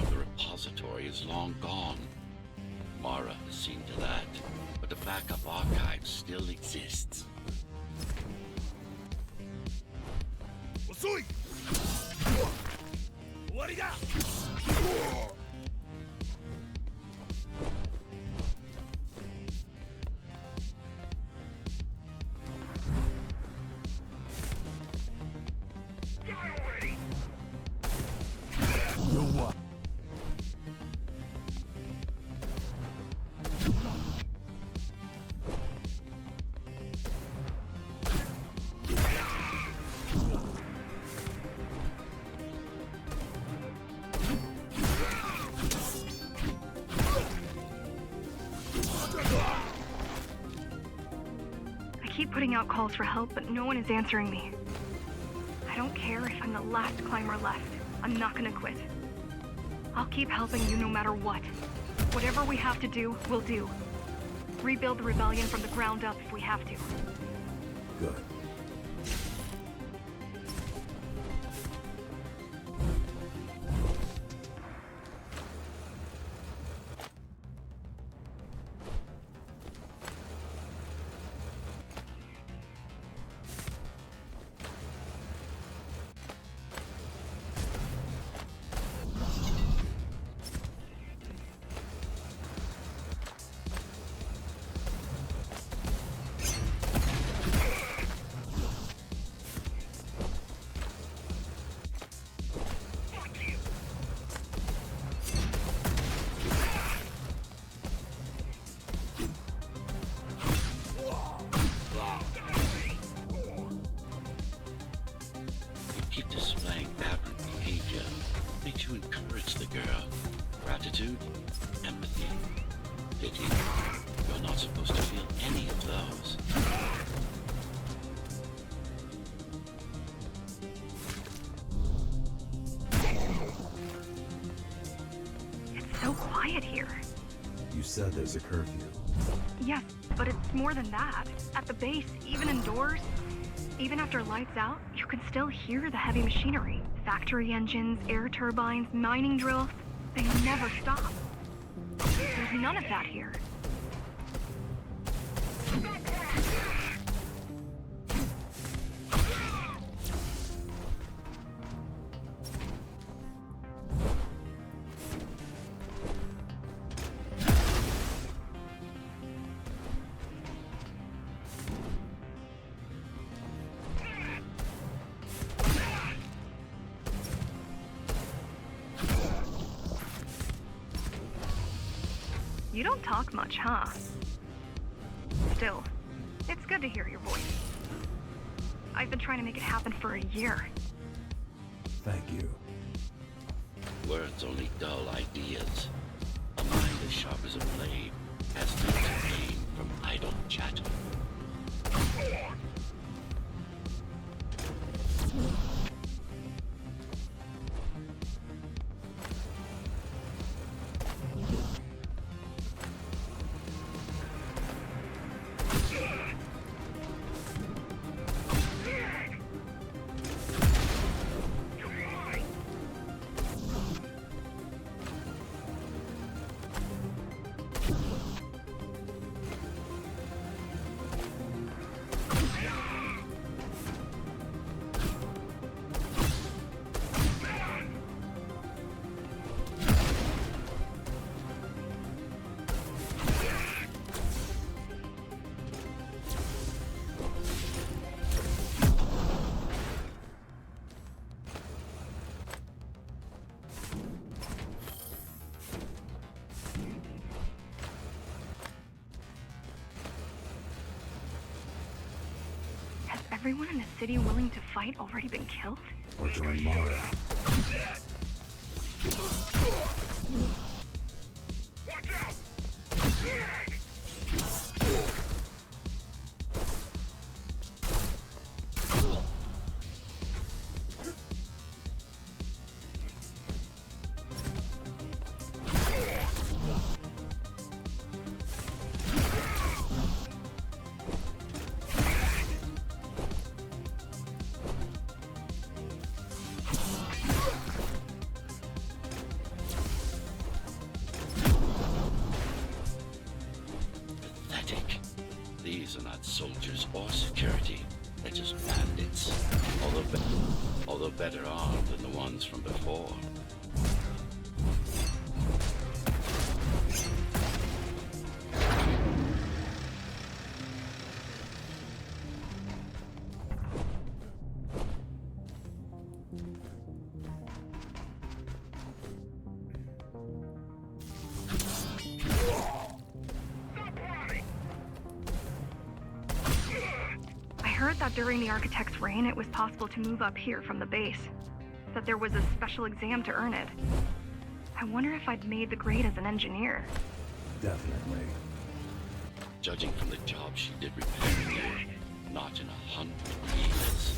The repository is long gone. Mara has seen to that, but the backup archive still exists. I keep putting out calls for help, but no one is answering me. I don't care if I'm the last climber left. I'm not gonna quit. I'll keep helping you no matter what. Whatever we have to do, we'll do. Rebuild the rebellion from the ground up if we have to. Good. Keep displaying aberrant behavior. Makes you encourage the girl. Gratitude, empathy, pity. You're not supposed to feel any of those. It's so quiet here. You said there's a curfew. Yes, but it's more than that. At the base, even indoors, even after lights out, you can still hear the heavy machinery. Factory engines, air turbines, mining drills. They never stop. There's none of that here. You don't talk much, huh? Still, it's good to hear your voice. I've been trying to make it happen for a year. Thank you. Words only dull ideas. A mind as sharp as a blade has no to gain from idle chatter. Everyone in the city willing to fight already been killed? Or join Mara. soldiers or security. They're just bandits. Although better armed than the ones from before. I heard that during the Architect's reign, it was possible to move up here from the base. That there was a special exam to earn it. I wonder if I'd made the grade as an engineer. Definitely. Judging from the job she did repairing here, not in 100 years.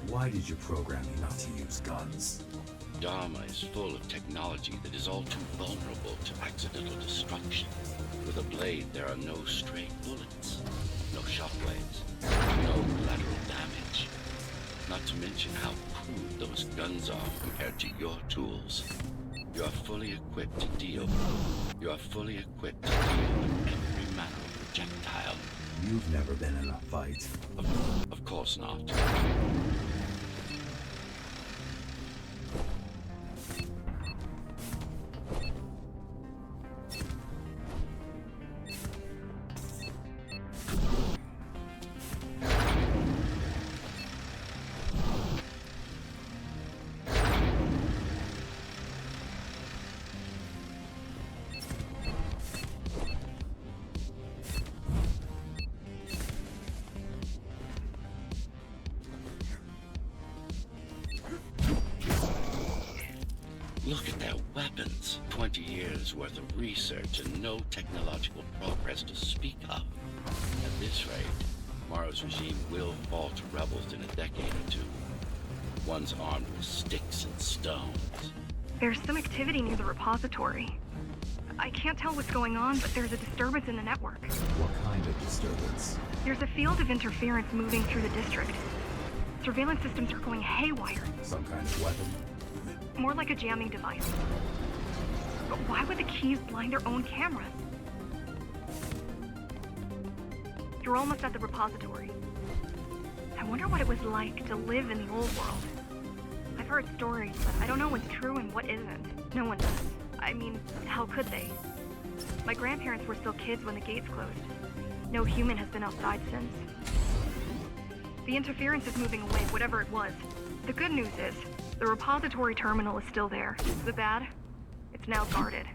Why did you program me not to use guns? Dharma is full of technology that is all too vulnerable to accidental destruction. With a blade, there are no stray bullets, no shockwaves, no collateral damage. Not to mention how crude those guns are compared to your tools. You are fully equipped to deal. You are fully equipped to deal with every manner of projectile. You've never been in a fight. Of course not. Look at their weapons. 20 years worth of research and no technological progress to speak of. At this rate, Morrow's regime will fall to rebels in a decade or two. One's armed with sticks and stones. There's some activity near the repository. I can't tell what's going on, but there's a disturbance in the network. What kind of disturbance? There's a field of interference moving through the district. Surveillance systems are going haywire. Some kind of weapon? More like a jamming device. But why would the keys blind their own cameras? You're almost at the repository. I wonder what it was like to live in the old world. I've heard stories, but I don't know what's true and what isn't. No one does. I mean, how could they? My grandparents were still kids when the gates closed. No human has been outside since. The interference is moving away, whatever it was. The good news is, the repository terminal is still there. The bad? It's now guarded.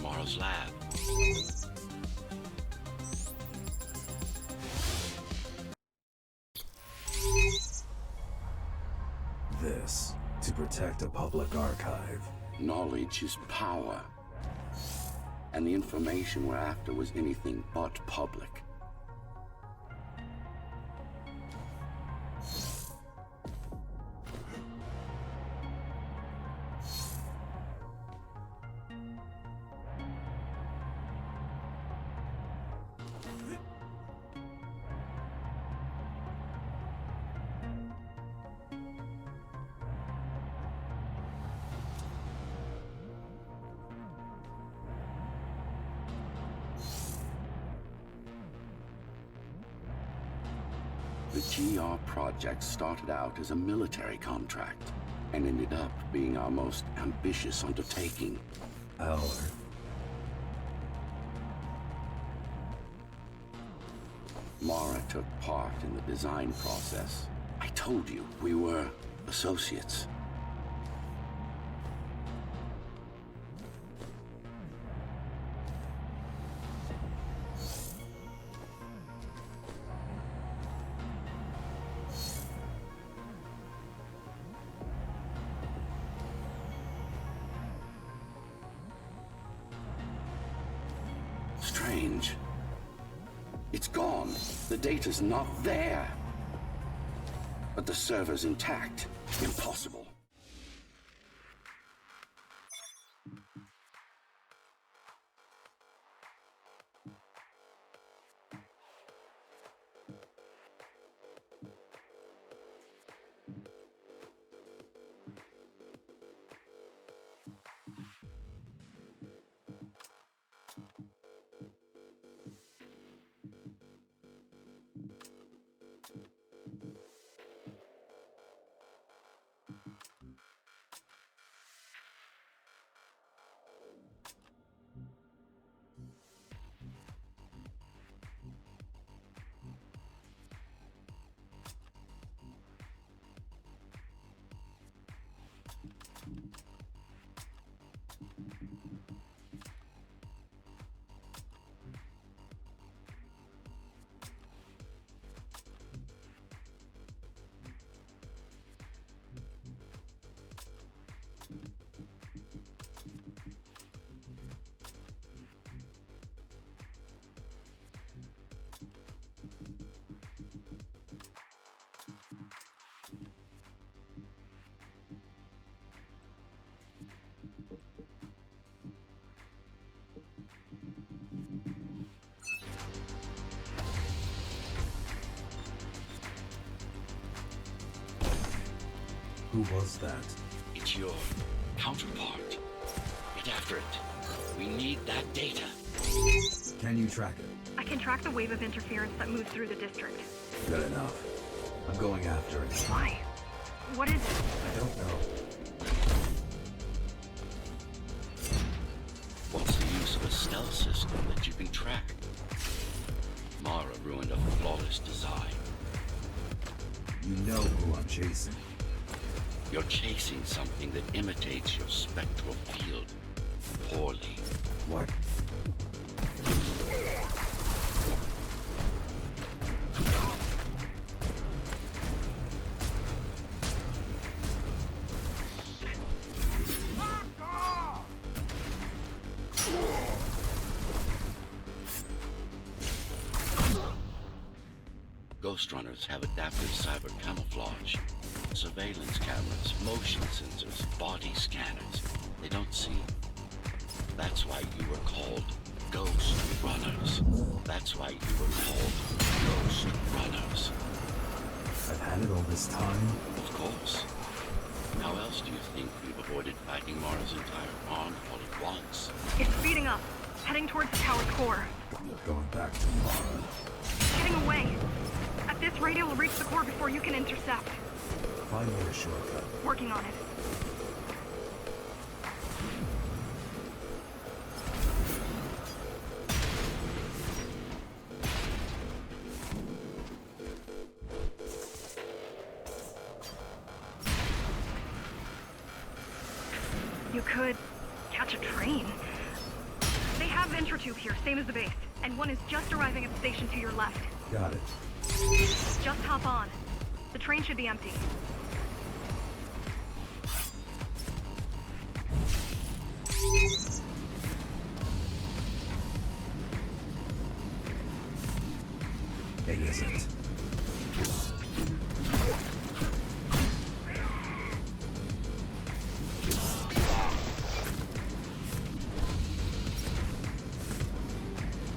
Mara's lab. This, to protect a public archive. Knowledge is power. And the information we're after was anything but public. The GR project started out as a military contract and ended up being our most ambitious undertaking. Our. Mara took part in the design process. I told you, we were associates. Strange. It's gone. The data's not there. But the server's intact. Impossible. Who was that? It's your counterpart. Get after it. We need that data. Can you track it? I can track the wave of interference that moves through the district. Good enough. I'm going after it. Why? What is it? I don't know. What's the use of a stealth system that you can track? Mara ruined a flawless design. You know who I'm chasing. You're chasing something that imitates your spectral field. Poorly. What? Ghostrunners have adaptive cyber camouflage. Surveillance cameras, motion sensors, body scanners. They don't see. That's why you were called Ghostrunners. That's why you were called Ghostrunners. I've had it all this time. Of course. How else do you think we've avoided fighting Mara's entire army all at once? It's speeding up, heading towards the tower's core. Going back to Mara. Getting away. At this rate, it will reach the core before you can intercept. Find me a shortcut. Working on it. You could catch a train. have Intratube here, same as the base. And one is just arriving at the station to your left. Got it. Just hop on. The train should be empty. It isn't.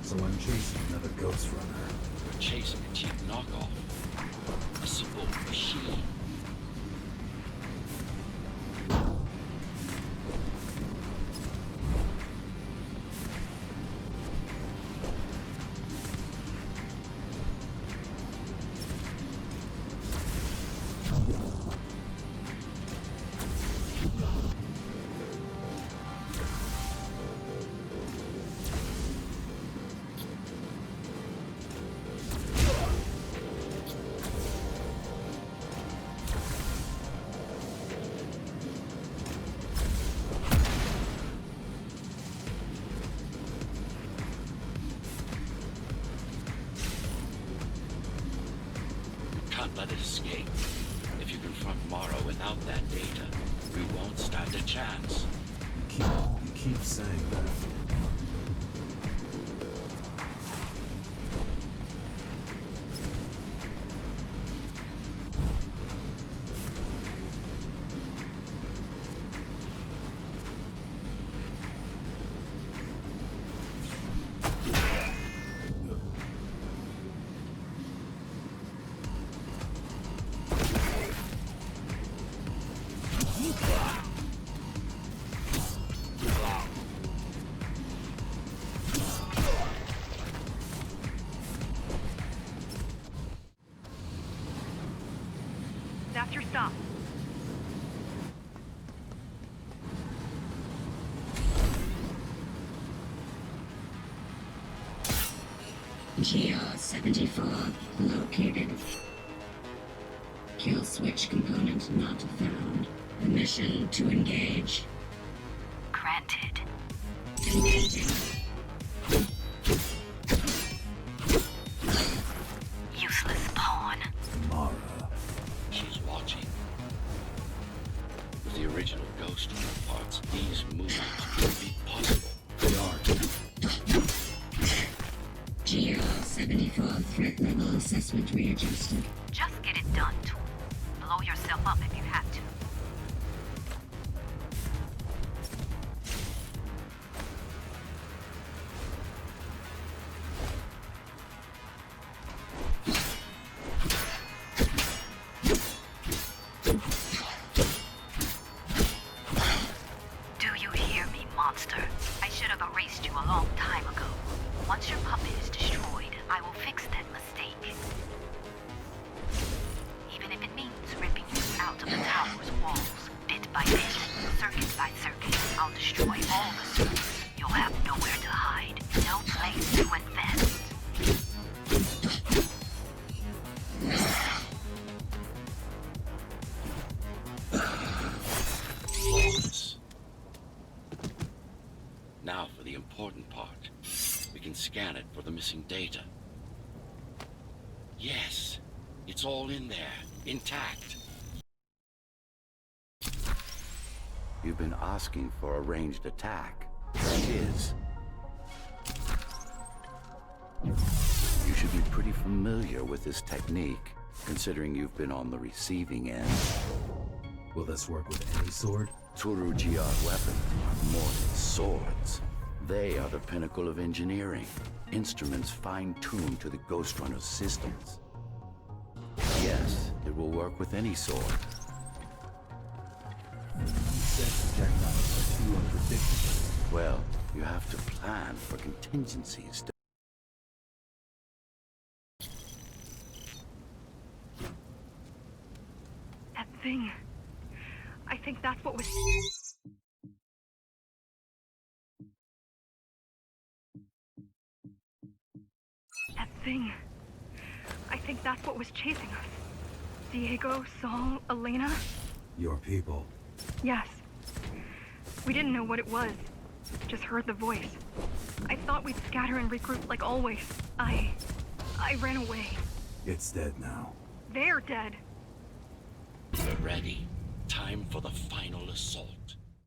So I'm chasing another Ghostrunner. We're chasing a cheap knockoff. A simple machine. Can't let it escape. If you confront Mara without that data, we won't stand a chance. You keep saying that. That's your stop. GR-74 located. Kill switch component not found. Permission to engage. Granted. Engaging. Useless pawn. Mara. She's watching. With the original Ghostrunner parts, these movements would be possible. They aren't. GR-74 threat level assessment readjusted. Just get it done, Tool. Blow yourself up if you have to. Do you hear me, monster? I should have erased you a long time ago. Once your puppet is destroyed, I will fix that mistake. Even if it means ripping you out of the tower's walls, bit by bit, circuit by circuit, I'll destroy all the circuits. You'll have nowhere to hide, no place to invest. Flawless. Now for the important part. We can scan it for the missing data. Yes, it's all in there, intact. You've been asking for a ranged attack. There it is. You should be pretty familiar with this technique, considering you've been on the receiving end. Will this work with any sword? Turu Jia's weapons are more than swords. They are the pinnacle of engineering. Instruments fine-tuned to the Ghostrunner's systems. Yes, it will work with any sword. You said projectiles are too unpredictable. Well, you have to plan for contingencies. That thing. I think that's what was... That thing. I think that's what was chasing us. Diego, Saul, Elena? Your people. Yes. We didn't know what it was. Just heard the voice. I thought we'd scatter and regroup like always. I ran away. It's dead now. They're dead. We're ready. Time for the final assault.